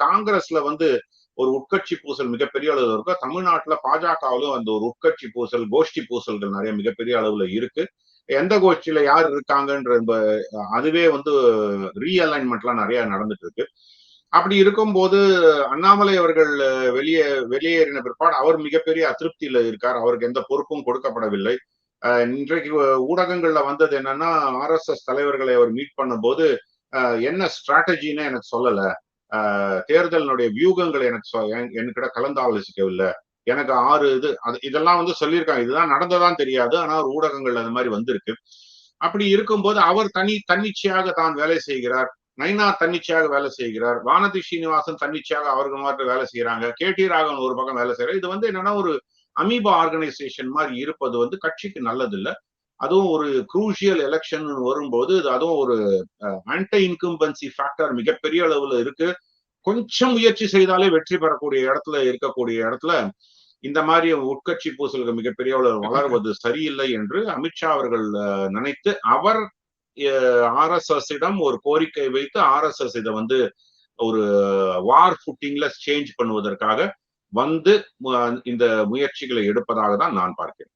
காங்கிரஸ்ல வந்து ஒரு உட்கட்சி பூசல் மிகப்பெரிய அளவுல இருக்கும். தமிழ்நாட்டுல பாஜகவிலும் அந்த ஒரு உட்கட்சி பூசல், கோஷ்டி பூசல்கள் நிறைய மிகப்பெரிய அளவுல இருக்கு. எந்த கோஷ்டியில யார் இருக்காங்கன்ற அதுவே வந்து ரீஅலைன்மெண்ட்லாம் நிறைய நடந்துட்டு இருக்கு. அப்படி இருக்கும்போது அண்ணாமலை அவர்கள் வெளியேறின பிற்பாடு அவர் மிகப்பெரிய அதிருப்தியில இருக்கார். அவருக்கு எந்த பொறுப்பும் கொடுக்கப்படவில்லை. இன்றைக்கு ஊடகங்கள்ல வந்தது என்னன்னா, RSS தலைவர்களை அவர் மீட் பண்ணும்போது என்ன ஸ்ட்ராட்டஜின்னு எனக்கு சொல்லல, தேர்தலினுடைய வியூகங்களை என்கிட்ட கலந்து ஆலோசிக்கவில்லை, எனக்கு 6 இதெல்லாம் வந்து சொல்லியிருக்காங்க. இதுதான் நடந்ததான் தெரியாது, ஆனா ஒரு ஊடகங்கள் அது மாதிரி வந்திருக்கு. அப்படி இருக்கும்போது அவர் தன்னிச்சையாக தான் வேலை செய்கிறார். நைனா தன்னிச்சையாக வேலை செய்கிறார். வானதி ஸ்ரீனிவாசன் தன்னிச்சையாக அவர்கள் மாதிரி வேலை செய்யறாங்க. KT ராகவன் ஒரு பக்கம் வேலை செய்யறாரு. இது வந்து என்னன்னா ஒரு அமீபா ஆர்கனைசேஷன் மாதிரி இருப்பது வந்து கட்சிக்கு நல்லது இல்லை. அதுவும் ஒரு குரூஷியல் எலெக்ஷன் வரும்போது அதுவும் ஒரு ஆன்டி இன்கம்பன்சி ஃபேக்டர் மிகப்பெரிய அளவுல இருக்கு. கொஞ்சம் முயற்சி செய்தாலே வெற்றி பெறக்கூடிய இருக்கக்கூடிய இடத்துல இந்த மாதிரி உட்கட்சி பூசல்கள் மிகப்பெரிய அளவில் வளர்வது சரியில்லை என்று அமித்ஷா அவர்கள் நினைத்து அவர் RSS இடம் ஒரு கோரிக்கை வைத்து RSS இதை வந்து ஒரு வார் ஃபுட்டிங்ல சேஞ்ச் பண்ணுவதற்காக வந்து இந்த முயற்சிகளை எடுப்பதாக தான் நான் பார்க்கிறேன்.